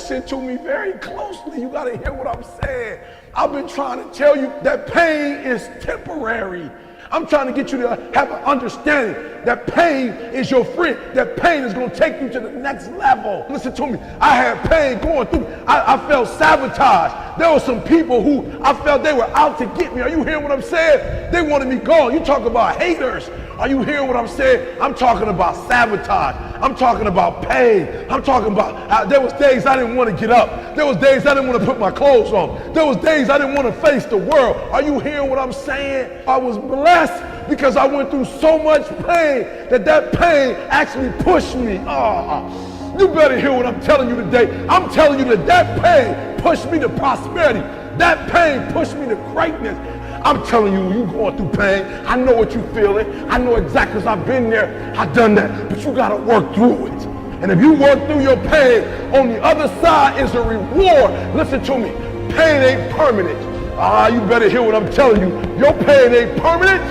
listen to me very closely. You gotta hear what I'm saying. I've been trying to tell you that pain is temporary. I'm trying to get you to have an understanding that pain is your friend. That pain is going to take you to the next level. Listen to me. I had pain going through. I felt sabotaged. There were some people who I felt they were out to get me. Are you hearing what I'm saying? They wanted me gone. You talk about haters. Are you hearing what I'm saying? I'm talking about sabotage. I'm talking about pain. I'm talking about, there was days I didn't want to get up. There was days I didn't want to put my clothes on. There was days I didn't want to face the world. Are you hearing what I'm saying? I was blessed because I went through so much pain that pain actually pushed me. You better hear what I'm telling you today. I'm telling you that pain pushed me to prosperity. That pain pushed me to greatness. I'm telling you, you going through pain. I know what you're feeling. I know exactly because I've been there. I've done that. But you got to work through it. And if you work through your pain, on the other side is a reward. Listen to me. Pain ain't permanent. You better hear what I'm telling you. Your pain ain't permanent.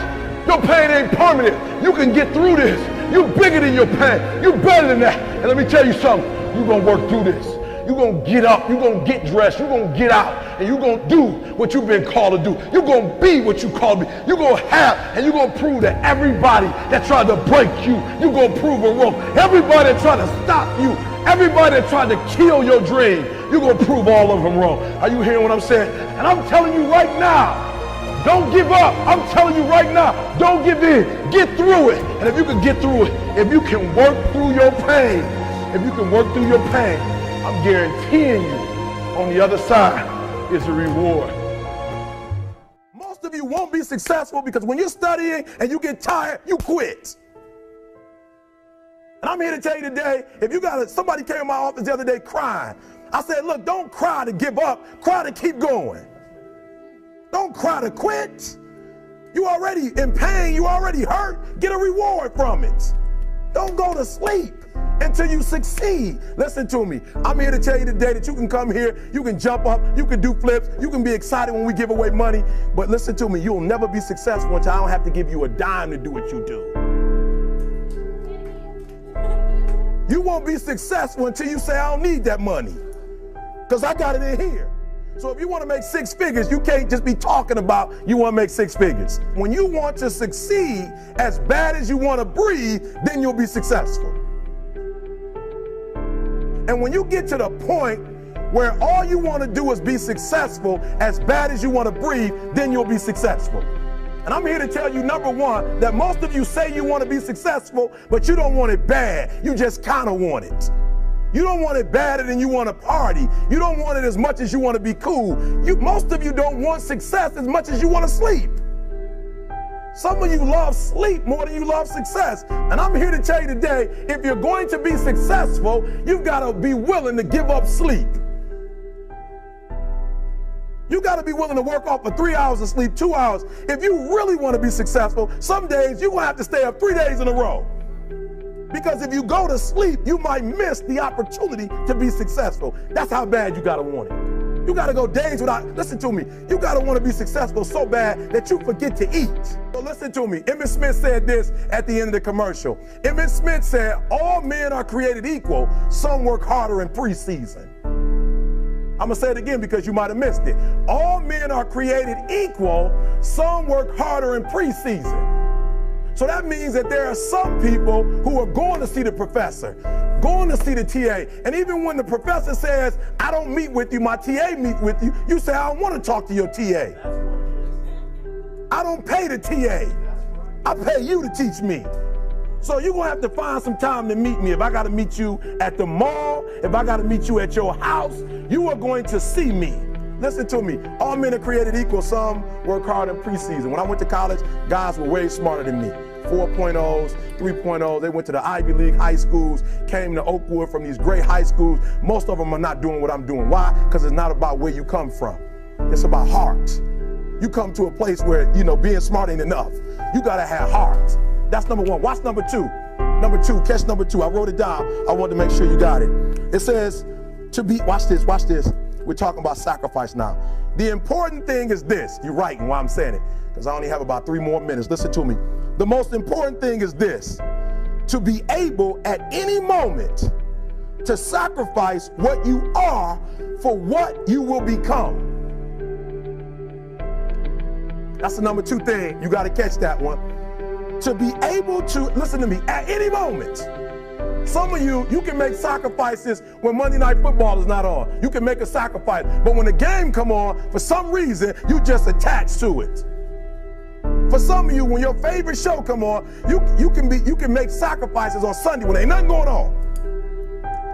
Your pain ain't permanent. You can get through this. You're bigger than your pain. You're better than that. And let me tell you something. You're going to work through this. You're going to get up. You're going to get dressed. You're going to get out. And you're going to do what you've been called to do. You're going to be what you called to be. You're going to have, and you're going to prove to everybody that tried to break you, you're going to prove them wrong. Everybody that tried to stop you, everybody that tried to kill your dream, you're going to prove all of them wrong. Are you hearing what I'm saying? And I'm telling you right now, don't give up. I'm telling you right now, don't give in. Get through it. And if you can get through it, if you can work through your pain, if you can work through your pain, I'm guaranteeing you on the other side is a reward. Most of you won't be successful because when you're studying and you get tired, you quit. And I'm here to tell you today, if you got somebody came in my office the other day crying. I said, look, don't cry to give up, cry to keep going. Don't cry to quit. You already in pain, you already hurt, get a reward from it. Don't go to sleep until you succeed. Listen to me. I'm here to tell you today that you can come here, you can jump up, you can do flips, you can be excited when we give away money. But listen to me, you'll never be successful until I don't have to give you a dime to do what you do. You won't be successful until you say, I don't need that money, because I got it in here. So if you want to make six figures, you can't just be talking about you want to make six figures. When you want to succeed as bad as you want to breathe, then you'll be successful. And when you get to the point where all you want to do is be successful as bad as you want to breathe, then you'll be successful. And I'm here to tell you, number one, that most of you say you want to be successful, but you don't want it bad. You just kind of want it. You don't want it badder than you want to party. You don't want it as much as you want to be cool. Most of you don't want success as much as you want to sleep. Some of you love sleep more than you love success. And I'm here to tell you today, if you're going to be successful, you've got to be willing to give up sleep. You got to be willing to work off for 3 hours of sleep, 2 hours. If you really want to be successful, some days you're going to have to stay up 3 days in a row. Because if you go to sleep, you might miss the opportunity to be successful. That's how bad you got to want it. You got to go days without, listen to me, you got to want to be successful so bad that you forget to eat. So listen to me. Emmett Smith said this at the end of the commercial. Emmett Smith said, all men are created equal. Some work harder in preseason. I'm going to say it again because you might have missed it. All men are created equal. Some work harder in preseason. So that means that there are some people who are going to see the professor, going to see the TA. And even when the professor says, I don't meet with you, my TA meets with you, you say, I don't want to talk to your TA. I don't pay the TA. I pay you to teach me. So you're going to have to find some time to meet me. If I got to meet you at the mall, if I got to meet you at your house, you are going to see me. Listen to me. All men are created equal. Some work hard in preseason. When I went to college, guys were way smarter than me. 4.0s, 3.0s. They went to the Ivy League high schools, came to Oakwood from these great high schools. Most of them are not doing what I'm doing. Why? Because it's not about where you come from. It's about heart. You come to a place where, being smart ain't enough. You got to have heart. That's number one. Watch number two. Number two, catch number two. I wrote it down. I wanted to make sure you got it. It says to be, watch this. We're talking about sacrifice now. The important thing is this. You're writing while I'm saying it, because I only have about 3 more minutes. Listen to me. The most important thing is this: to be able at any moment to sacrifice what you are for what you will become. That's the number 2 thing. You got to catch that one. To be able to, listen to me, at any moment. Some of you can make sacrifices when Monday Night Football is not on. You can make a sacrifice. But when the game come on, for some reason, you just attached to it. For some of you, when your favorite show come on, you can make sacrifices on Sunday when ain't nothing going on.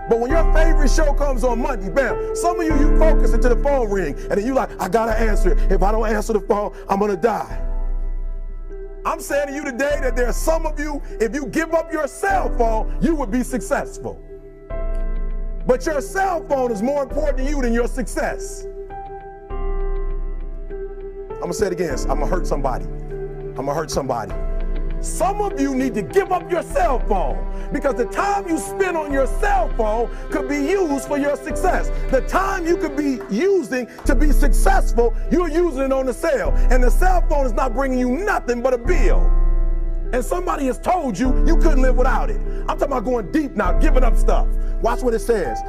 But when your favorite show comes on Monday, bam, some of you focus until the phone ring, and then you like, I gotta answer it. If I don't answer the phone, I'm gonna die. I'm saying to you today that there are some of you, if you give up your cell phone, you would be successful. But your cell phone is more important to you than your success. I'm gonna say it again. I'm gonna hurt somebody. I'm gonna hurt somebody. Some of you need to give up your cell phone because the time you spend on your cell phone could be used for your success. The time you could be using to be successful, you're using it on the cell. And the cell phone is not bringing you nothing but a bill. And somebody has told you you couldn't live without it. I'm talking about going deep now, giving up stuff. Watch what it says.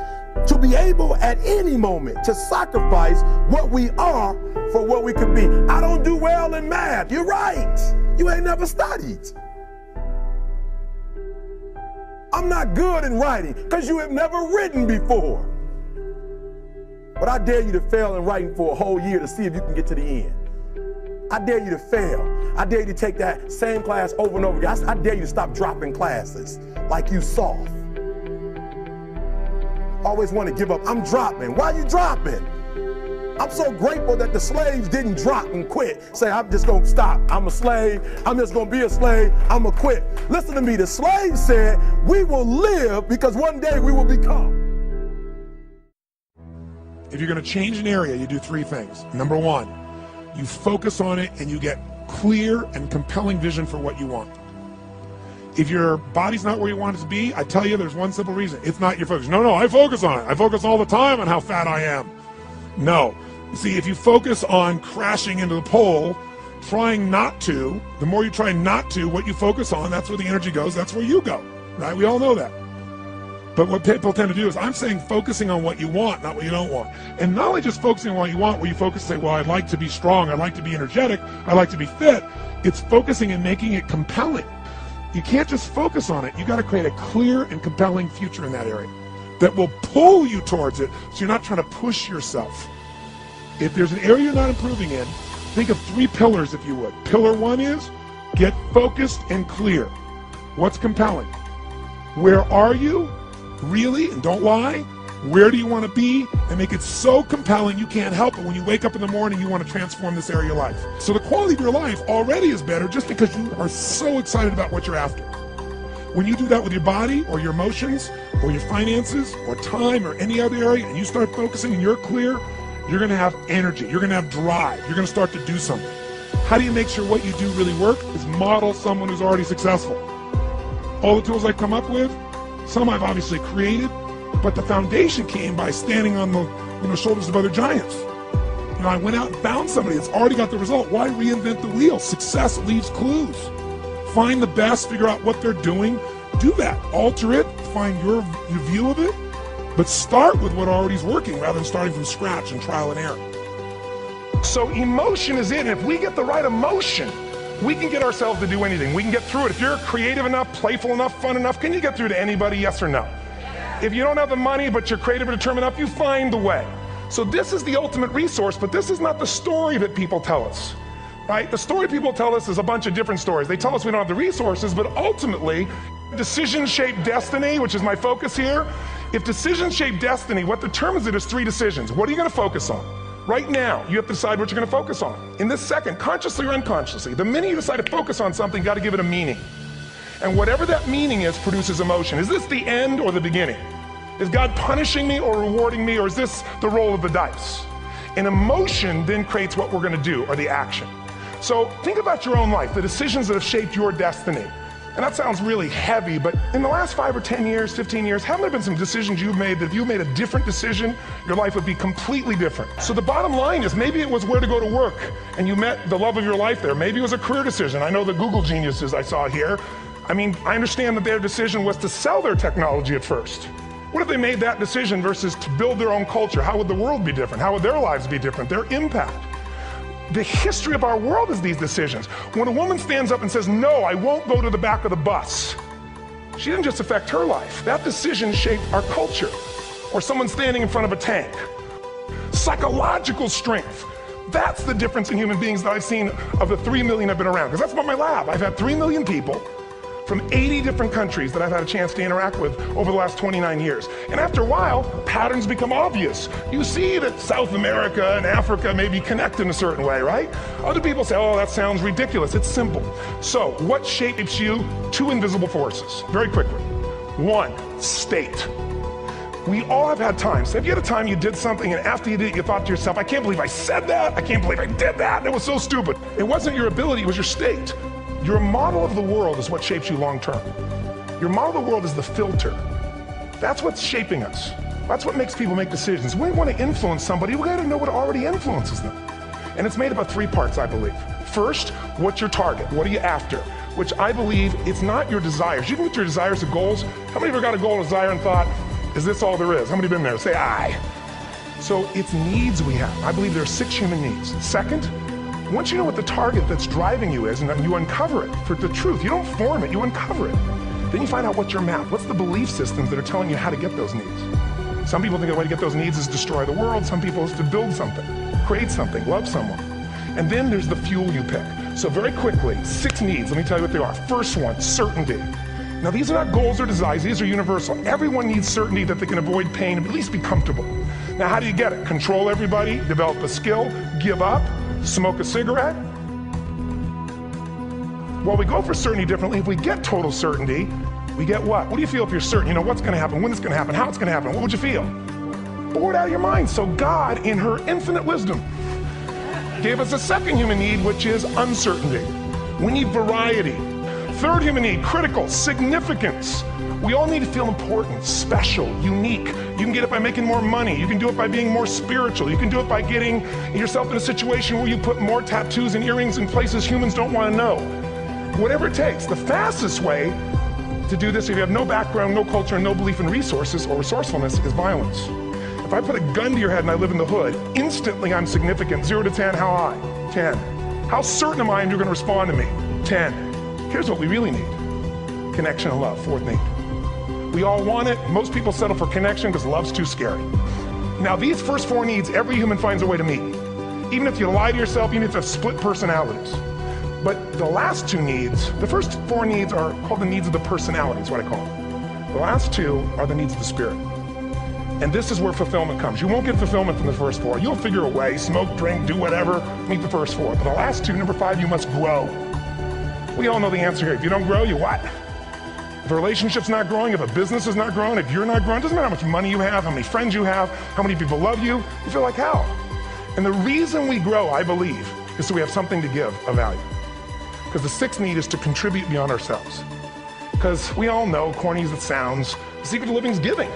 To be able at any moment to sacrifice what we are for what we could be. I don't do well in math. You're right. You ain't never studied. I'm not good in writing because you have never written before. But I dare you to fail in writing for a whole year to see if you can get to the end. I dare you to fail. I dare you to take that same class over and over again. I dare you to stop dropping classes like you soft. Always want to give up. I'm dropping. Why are you dropping? I'm so grateful that the slaves didn't drop and quit. Say, I'm just going to stop. I'm a slave. I'm just going to be a slave. I'm going to quit. Listen to me. The slaves said, we will live because one day we will become. If you're going to change an area, you do 3 things. Number 1, you focus on it and you get clear and compelling vision for what you want. If your body's not where you want it to be, I tell you there's one simple reason. It's not your focus. No, I focus on it. I focus all the time on how fat I am. No. See, if you focus on crashing into the pole, trying not to, the more you try not to, what you focus on, that's where the energy goes, that's where you go, right? We all know that. But what people tend to do is, I'm saying focusing on what you want, not what you don't want. And not only just focusing on what you want, where you focus and say, well, I'd like to be strong, I'd like to be energetic, I'd like to be fit. It's focusing and making it compelling. You can't just focus on it. You got to create a clear and compelling future in that area that will pull you towards it, so you're not trying to push yourself. If there's an area you're not improving in, think of 3 pillars, if you would. Pillar 1 is get focused and clear. What's compelling? Where are you? Really? And don't lie. Where do you want to be? And make it so compelling you can't help it. When you wake up in the morning, you want to transform this area of your life. So the quality of your life already is better just because you are so excited about what you're after. When you do that with your body or your emotions or your finances or time or any other area, and you start focusing and you're clear, you're going to have energy. You're going to have drive. You're going to start to do something. How do you make sure what you do really work? Is model someone who's already successful. All the tools I come up with, some I've obviously created, but the foundation came by standing on the shoulders of other giants. I went out and found somebody that's already got the result. Why reinvent the wheel? Success leaves clues. Find the best, figure out what they're doing, do that. Alter it, find your view of it, but start with what already is working rather than starting from scratch and trial and error. So emotion is it. If we get the right emotion, we can get ourselves to do anything. We can get through it. If you're creative enough, playful enough, fun enough, can you get through to anybody, yes or no? If you don't have the money, but you're creative and determined enough, you find the way. So this is the ultimate resource, but this is not the story that people tell us, right? The story people tell us is a bunch of different stories. They tell us we don't have the resources, but ultimately, decisions shape destiny, which is my focus here. If decisions shape destiny, what determines it is 3 decisions. What are you gonna focus on? Right now, you have to decide what you're gonna focus on. In this second, consciously or unconsciously, the minute you decide to focus on something, you gotta give it a meaning. And whatever that meaning is produces emotion. Is this the end or the beginning? Is God punishing me or rewarding me, or is this the roll of the dice? And emotion then creates what we're gonna do, or the action. So think about your own life, the decisions that have shaped your destiny. And that sounds really heavy, but in the last 5 or 10 years, 15 years, haven't there been some decisions you've made that if you made a different decision, your life would be completely different? So the bottom line is, maybe it was where to go to work and you met the love of your life there. Maybe it was a career decision. I know the Google geniuses I saw here. I mean, I understand that their decision was to sell their technology at first. What if they made that decision versus to build their own culture? How would the world be different? How would their lives be different? Their impact. The history of our world is these decisions. When a woman stands up and says, no, I won't go to the back of the bus, she didn't just affect her life. That decision shaped our culture. Or someone standing in front of a tank. Psychological strength. That's the difference in human beings that I've seen of the 3 million I've been around. Because that's what my lab. I've had 3 million people from 80 different countries that I've had a chance to interact with over the last 29 years. And after a while, patterns become obvious. You see that South America and Africa maybe connect in a certain way, right? Other people say, oh, that sounds ridiculous. It's simple. So what shapes you? 2 invisible forces, very quickly. 1, state. We all have had times. Have you had a time you did something and after you did it, you thought to yourself, I can't believe I said that. I can't believe I did that. It was so stupid. It wasn't your ability, it was your state. Your model of the world is what shapes you long term. Your model of the world is the filter. That's what's shaping us. That's what makes people make decisions. When we want to influence somebody, we got to know what already influences them. And it's made up of 3 parts, I believe. First, what's your target? What are you after? Which I believe it's not your desires. You can get your desires to goals. How many of you ever got a goal, desire, and thought, is this all there is? How many have been there? Say aye. So it's needs we have. I believe there are 6 human needs. Second, once you know what the target that's driving you is, and you uncover it for the truth, you don't form it, you uncover it. Then you find out what's your map, what's the belief systems that are telling you how to get those needs. Some people think the way to get those needs is destroy the world, some people is to build something, create something, love someone. And then there's the fuel you pick. So very quickly, 6 needs, let me tell you what they are. First one, certainty. Now these are not goals or desires, these are universal. Everyone needs certainty that they can avoid pain and at least be comfortable. Now how do you get it? Control everybody, develop a skill, give up, smoke a cigarette? Well, we go for certainty differently. If we get total certainty, we get what? What do you feel if you're certain? You know what's going to happen, when it's going to happen, how it's going to happen. What would you feel? Bored out of your mind. So God, in her infinite wisdom, gave us a second human need, which is uncertainty. We need variety. Third human need, critical, significance. We all need to feel important, special, unique. You can get it by making more money. You can do it by being more spiritual. You can do it by getting yourself in a situation where you put more tattoos and earrings in places humans don't want to know. Whatever it takes. The fastest way to do this, if you have no background, no culture, and no belief in resources or resourcefulness, is violence. If I put a gun to your head and I live in the hood, instantly I'm significant. 0 to 10, how high? 10. How certain am I you're going to respond to me? 10. Here's what we really need. Connection and love, 4th need. We all want it. Most people settle for connection because love's too scary. Now these first 4 needs, every human finds a way to meet. Even if you lie to yourself, you need to have split personalities. But the last 2 needs, the first 4 needs are called the needs of the personality, is what I call them. The last 2 are the needs of the spirit. And this is where fulfillment comes. You won't get fulfillment from the first 4. You'll figure a way, smoke, drink, do whatever, meet the first 4. But the last 2, number 5, you must grow. We all know the answer here. If you don't grow, you what? If a relationship's not growing, if a business is not growing, if you're not growing, it doesn't matter how much money you have, how many friends you have, how many people love you, you feel like hell. And the reason we grow, I believe, is so we have something to give of value. Because the 6th need is to contribute beyond ourselves. Because we all know, corny as it sounds, the secret of living is giving.